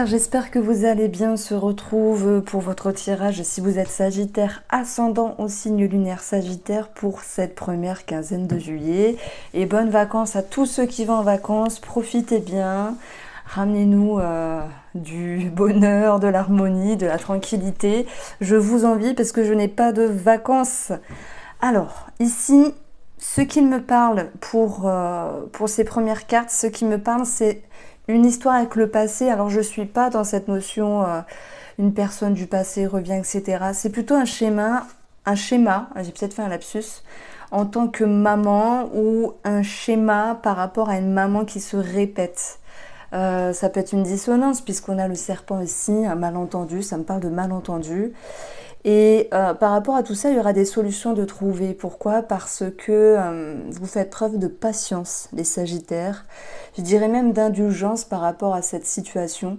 Sagittaire, j'espère que vous allez bien. On se retrouve pour votre tirage si vous êtes Sagittaire, ascendant au signe lunaire Sagittaire pour cette première quinzaine de juillet. Et bonnes vacances à tous ceux qui vont en vacances, profitez bien, ramenez-nous du bonheur, de l'harmonie, de la tranquillité. Je vous envie parce que je n'ai pas de vacances. Alors, ici, ce qu'il me parle pour ces premières cartes, ce qui me parle, c'est une histoire avec le passé. Alors, je ne suis pas dans cette notion, une personne du passé revient, etc. C'est plutôt un schéma, j'ai peut-être fait un lapsus, en tant que maman, ou un schéma par rapport à une maman qui se répète. Ça peut être une dissonance, puisqu'on a le serpent ici, un malentendu, ça me parle de malentendu. Et par rapport à tout ça, il y aura des solutions de trouver. Pourquoi? Parce que vous faites preuve de patience, les Sagittaires. Je dirais même d'indulgence par rapport à cette situation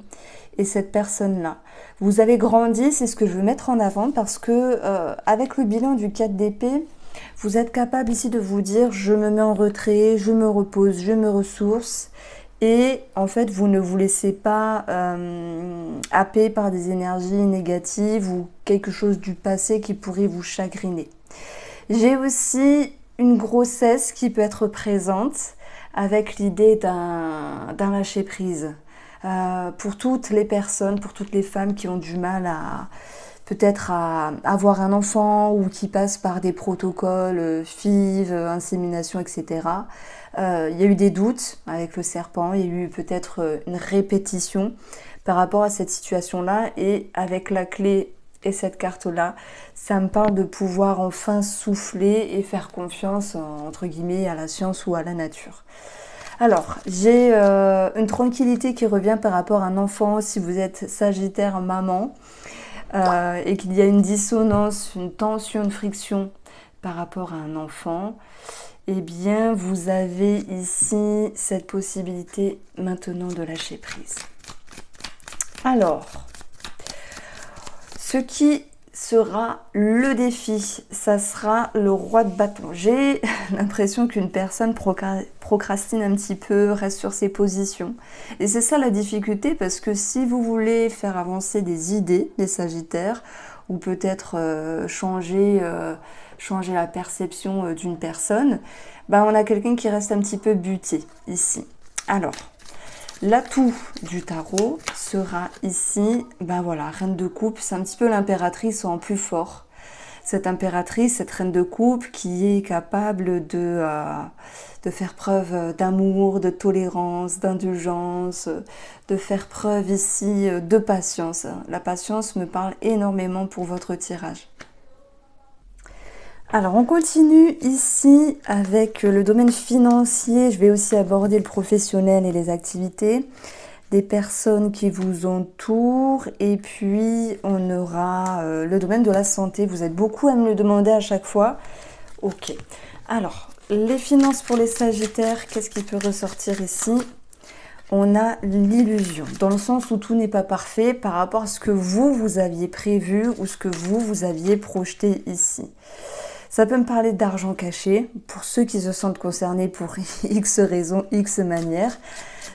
et cette personne-là. Vous avez grandi, c'est ce que je veux mettre en avant, parce que avec le bilan du 4 d'épée, vous êtes capable ici de vous dire « je me mets en retrait, je me repose, je me ressource ». Et en fait, vous ne vous laissez pas happer par des énergies négatives ou quelque chose du passé qui pourrait vous chagriner. J'ai aussi une grossesse qui peut être présente avec l'idée d'un lâcher-prise. Pour toutes les personnes, pour toutes les femmes qui ont du mal à peut-être à avoir un enfant ou qui passent par des protocoles, FIV, insémination, etc. Il y a eu des doutes avec le serpent, il y a eu peut-être une répétition par rapport à cette situation-là, et avec la clé et cette carte-là, ça me parle de pouvoir enfin souffler et faire confiance, entre guillemets, à la science ou à la nature. Alors, j'ai une tranquillité qui revient par rapport à un enfant, si vous êtes Sagittaire maman, et qu'il y a une dissonance, une tension, une friction par rapport à un enfant. Eh bien, vous avez ici cette possibilité maintenant de lâcher prise. Alors, ce qui sera le défi, ça sera le roi de bâton. J'ai l'impression qu'une personne procrastine un petit peu, reste sur ses positions. Et c'est ça la difficulté, parce que si vous voulez faire avancer des idées, les Sagittaires, ou peut-être changer la perception d'une personne, ben on a quelqu'un qui reste un petit peu buté ici. Alors, l'atout du tarot sera ici, ben voilà, reine de coupe, c'est un petit peu l'impératrice en plus fort. Cette impératrice, cette reine de coupe qui est capable de faire preuve d'amour, de tolérance, d'indulgence, de faire preuve ici de patience. La patience me parle énormément pour votre tirage. Alors, on continue ici avec le domaine financier. Je vais aussi aborder le professionnel et les activités des personnes qui vous entourent. Et puis, on aura le domaine de la santé. Vous êtes beaucoup à me le demander à chaque fois. Ok. Alors, les finances pour les Sagittaires, qu'est-ce qui peut ressortir ici? On a l'illusion, dans le sens où tout n'est pas parfait par rapport à ce que vous aviez prévu ou ce que vous aviez projeté ici. Ça peut me parler d'argent caché, pour ceux qui se sentent concernés pour X raisons, X manières.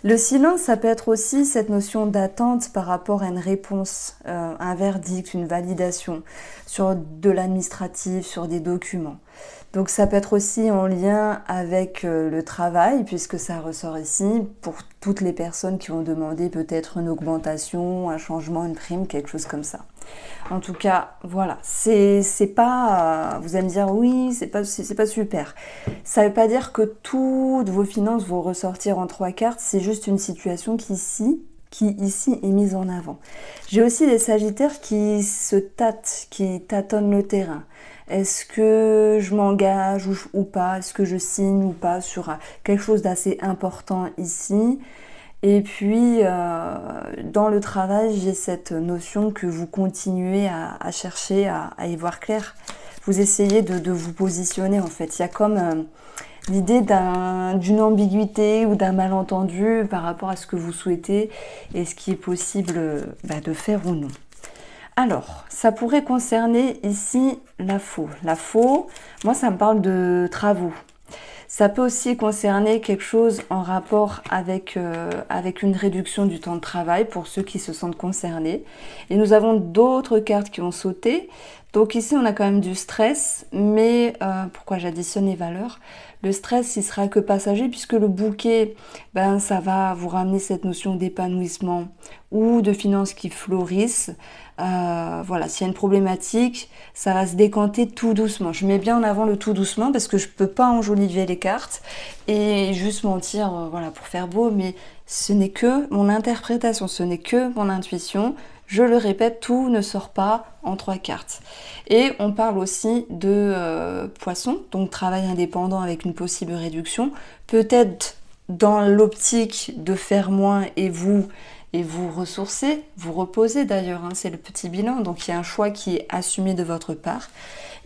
Le silence, ça peut être aussi cette notion d'attente par rapport à une réponse, un verdict, une validation sur de l'administratif, sur des documents. Donc ça peut être aussi en lien avec le travail, puisque ça ressort ici, pour toutes les personnes qui ont demandé peut-être une augmentation, un changement, une prime, quelque chose comme ça. En tout cas, voilà, c'est pas, vous allez me dire oui, c'est pas super. Ça veut pas dire que toutes vos finances vont ressortir en 3 cartes, c'est juste une situation qui ici est mise en avant. J'ai aussi des Sagittaires qui se tâtent, qui tâtonnent le terrain. Est-ce que je m'engage ou pas? Est-ce que je signe ou pas sur quelque chose d'assez important ici? Et puis, dans le travail, j'ai cette notion que vous continuez à chercher, à y voir clair. Vous essayez de vous positionner, en fait. Il y a comme l'idée d'une ambiguïté ou d'un malentendu par rapport à ce que vous souhaitez et ce qui est possible de faire ou non. Alors, ça pourrait concerner ici la faux. La faux, moi, ça me parle de travaux. Ça peut aussi concerner quelque chose en rapport avec, avec une réduction du temps de travail pour ceux qui se sentent concernés. Et nous avons d'autres cartes qui ont sauté. Donc ici, on a quand même du stress, mais pourquoi j'additionne les valeurs? Le stress, il sera que passager puisque le bouquet, ben, ça va vous ramener cette notion d'épanouissement ou de finances qui florissent. Voilà, s'il y a une problématique, ça va se décanter tout doucement. Je mets bien en avant le tout doucement parce que je peux pas enjoliver les cartes et juste mentir, voilà, pour faire beau, mais ce n'est que mon interprétation, ce n'est que mon intuition. Je le répète, tout ne sort pas en 3 cartes. Et on parle aussi de poisson, donc travail indépendant avec une possible réduction. Peut-être dans l'optique de faire moins et vous ressourcer, vous reposer d'ailleurs, hein, c'est le petit bilan. Donc il y a un choix qui est assumé de votre part.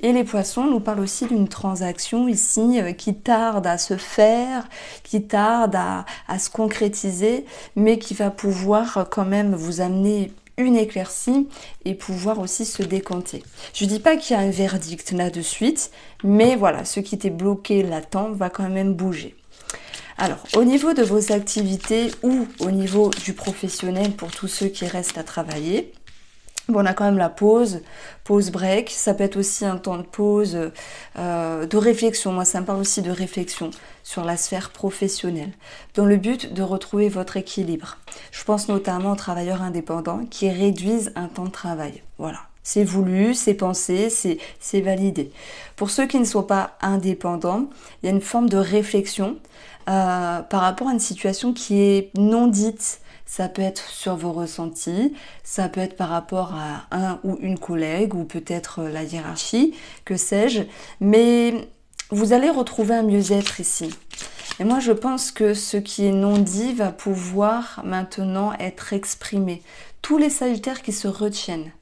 Et les poissons nous parlent aussi d'une transaction ici qui tarde à se faire, qui tarde à se concrétiser, mais qui va pouvoir quand même vous amener une éclaircie et pouvoir aussi se décanter. Je dis pas qu'il y a un verdict là de suite, mais voilà, ce qui était bloqué latent va quand même bouger. Alors, au niveau de vos activités ou au niveau du professionnel pour tous ceux qui restent à travailler, bon, on a quand même la pause break, ça peut être aussi un temps de pause, de réflexion. Moi, ça me parle aussi de réflexion sur la sphère professionnelle, dans le but de retrouver votre équilibre. Je pense notamment aux travailleurs indépendants qui réduisent un temps de travail. Voilà, c'est voulu, c'est pensé, c'est validé. Pour ceux qui ne sont pas indépendants, il y a une forme de réflexion par rapport à une situation qui est non dite. Ça peut être sur vos ressentis, ça peut être par rapport à un ou une collègue ou peut-être la hiérarchie, que sais-je, mais vous allez retrouver un mieux-être ici. Et moi je pense que ce qui est non dit va pouvoir maintenant être exprimé. Tous les sagittaires qui se retiennent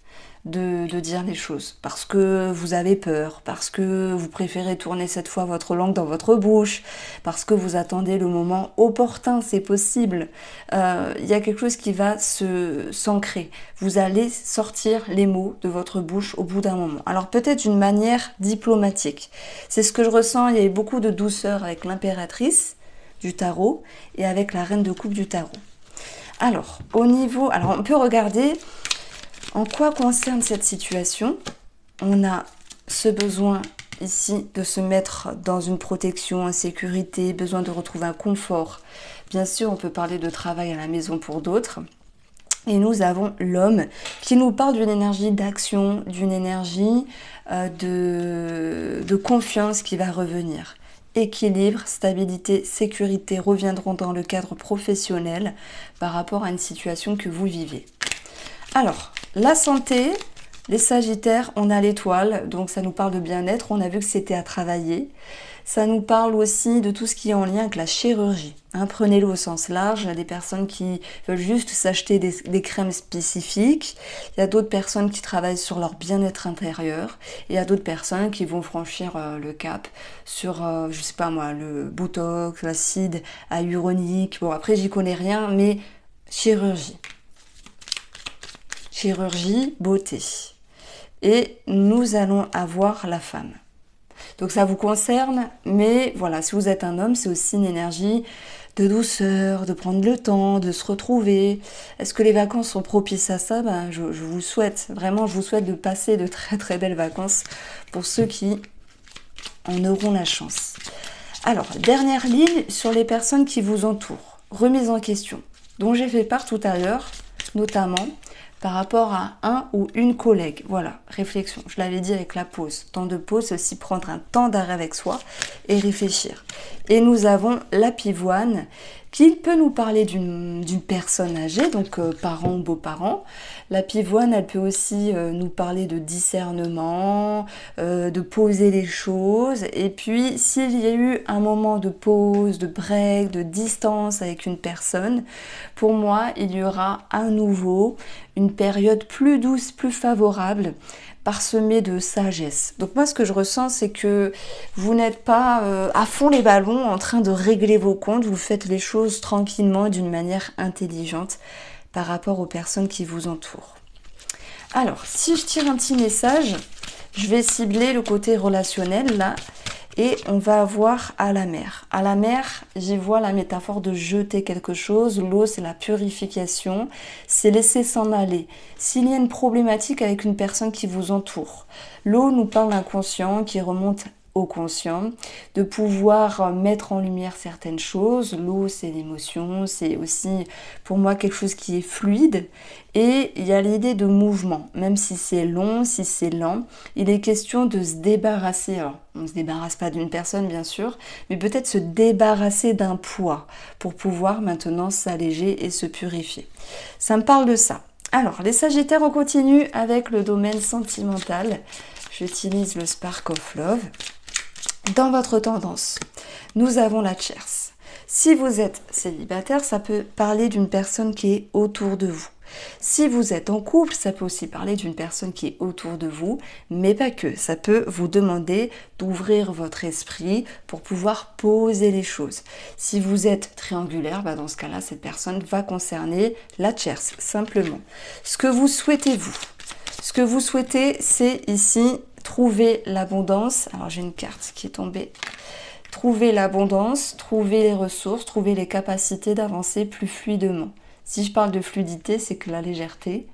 de dire les choses, parce que vous avez peur, parce que vous préférez tourner cette fois votre langue dans votre bouche, parce que vous attendez le moment opportun, c'est possible. Il y a quelque chose qui va s'ancrer. Vous allez sortir les mots de votre bouche au bout d'un moment. Alors peut-être d'une manière diplomatique. C'est ce que je ressens, il y a eu beaucoup de douceur avec l'impératrice du tarot et avec la reine de coupe du tarot. Alors, on peut regarder en quoi concerne cette situation. On a ce besoin ici de se mettre dans une protection, en sécurité, besoin de retrouver un confort. Bien sûr, on peut parler de travail à la maison pour d'autres. Et nous avons l'homme qui nous parle d'une énergie d'action, d'une énergie de confiance qui va revenir. Équilibre, stabilité, sécurité reviendront dans le cadre professionnel par rapport à une situation que vous vivez. Alors, la santé, les sagittaires, on a l'étoile, donc ça nous parle de bien-être, on a vu que c'était à travailler. Ça nous parle aussi de tout ce qui est en lien avec la chirurgie. Hein, prenez-le au sens large, il y a des personnes qui veulent juste s'acheter des crèmes spécifiques, il y a d'autres personnes qui travaillent sur leur bien-être intérieur, et il y a d'autres personnes qui vont franchir le cap sur, je sais pas moi, le botox, l'acide hyaluronique. Bon, après j'y connais rien, mais chirurgie. Chirurgie, beauté. Et nous allons avoir la femme. Donc ça vous concerne, mais voilà, si vous êtes un homme, c'est aussi une énergie de douceur, de prendre le temps, de se retrouver. Est-ce que les vacances sont propices à ça? Ben, je vous souhaite, vraiment, je vous souhaite de passer de très très belles vacances pour ceux qui en auront la chance. Alors, dernière ligne sur les personnes qui vous entourent. Remise en question, dont j'ai fait part tout à l'heure, notamment par rapport à un ou une collègue. Voilà, réflexion. Je l'avais dit avec la pause. Temps de pause, c'est aussi prendre un temps d'arrêt avec soi et réfléchir. Et nous avons la pivoine qui peut nous parler d'une personne âgée, donc parents ou beaux-parents. La pivoine, elle peut aussi nous parler de discernement, de poser les choses. Et puis, s'il y a eu un moment de pause, de break, de distance avec une personne, pour moi, il y aura à nouveau une période plus douce, plus favorable, parsemée de sagesse. Donc moi, ce que je ressens, c'est que vous n'êtes pas à fond les ballons en train de régler vos comptes, vous faites les choses tranquillement d'une manière intelligente par rapport aux personnes qui vous entourent. Alors, si je tire un petit message, je vais cibler le côté relationnel là, Et on va avoir à la mer. À la mer, j'y vois la métaphore de jeter quelque chose. L'eau, c'est la purification, c'est laisser s'en aller. S'il y a une problématique avec une personne qui vous entoure, l'eau nous parle d'un conscient qui remonte au conscient, de pouvoir mettre en lumière certaines choses. L'eau, c'est l'émotion, c'est aussi pour moi quelque chose qui est fluide. Et il y a l'idée de mouvement, même si c'est long, si c'est lent, il est question de se débarrasser. Alors, on ne se débarrasse pas d'une personne, bien sûr, mais peut-être se débarrasser d'un poids pour pouvoir maintenant s'alléger et se purifier. Ça me parle de ça. Alors, les Sagittaires, on continue avec le domaine sentimental. J'utilise le Spark of Love. Dans votre tendance, nous avons la Tierce. Si vous êtes célibataire, ça peut parler d'une personne qui est autour de vous. Si vous êtes en couple, ça peut aussi parler d'une personne qui est autour de vous, mais pas que. Ça peut vous demander d'ouvrir votre esprit pour pouvoir poser les choses. Si vous êtes triangulaire, dans ce cas-là, cette personne va concerner la Tierce, simplement. Ce que vous souhaitez, c'est ici trouver l'abondance. Alors j'ai une carte qui est tombée. Trouver l'abondance, trouver les ressources, trouver les capacités d'avancer plus fluidement. Si je parle de fluidité, c'est que la légèreté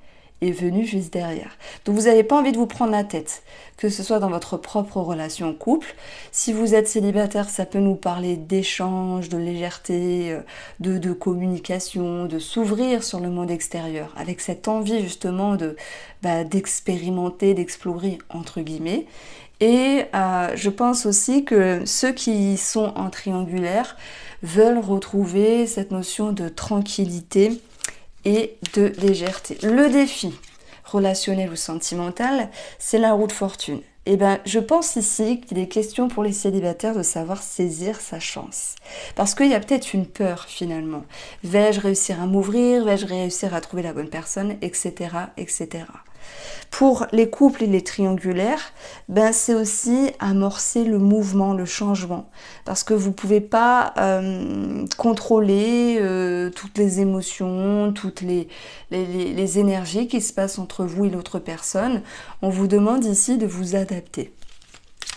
est venue juste derrière. Donc vous n'avez pas envie de vous prendre la tête, que ce soit dans votre propre relation couple. Si vous êtes célibataire, ça peut nous parler d'échange, de légèreté, de communication, de s'ouvrir sur le monde extérieur, avec cette envie justement d'expérimenter, d'explorer, entre guillemets. Et je pense aussi que ceux qui sont en triangulaire veulent retrouver cette notion de tranquillité et de légèreté. Le défi relationnel ou sentimental, c'est la roue de fortune. Et je pense ici qu'il est question pour les célibataires de savoir saisir sa chance. Parce qu'il y a peut-être une peur finalement. Vais-je réussir à m'ouvrir? Vais-je réussir à trouver la bonne personne? Etc. etc. Pour les couples et les triangulaires, c'est aussi amorcer le mouvement, le changement. Parce que vous ne pouvez pas contrôler toutes les émotions, toutes les énergies qui se passent entre vous et l'autre personne. On vous demande ici de vous adapter.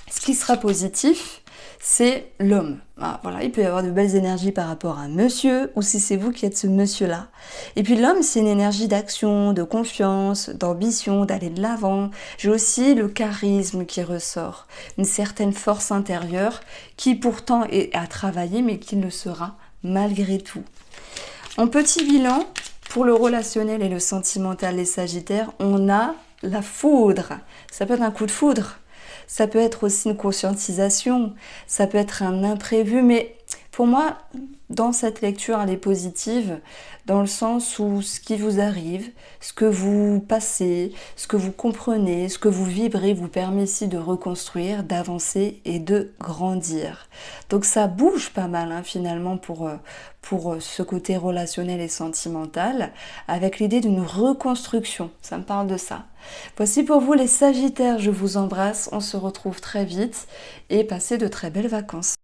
Ce qui sera positif, c'est l'homme. Voilà, il peut y avoir de belles énergies par rapport à un monsieur, ou si c'est vous qui êtes ce monsieur-là. Et puis l'homme, c'est une énergie d'action, de confiance, d'ambition, d'aller de l'avant. J'ai aussi le charisme qui ressort, une certaine force intérieure qui pourtant est à travailler, mais qui le sera malgré tout. En petit bilan, pour le relationnel et le sentimental, les Sagittaires, on a la foudre. Ça peut être un coup de foudre. Ça peut être aussi une conscientisation, ça peut être un imprévu, mais pour moi, dans cette lecture, elle est positive, dans le sens où ce qui vous arrive, ce que vous passez, ce que vous comprenez, ce que vous vibrez, vous permet ici de reconstruire, d'avancer et de grandir. Donc ça bouge pas mal finalement pour ce côté relationnel et sentimental, avec l'idée d'une reconstruction, ça me parle de ça. Voici pour vous les Sagittaires, je vous embrasse, on se retrouve très vite et passez de très belles vacances.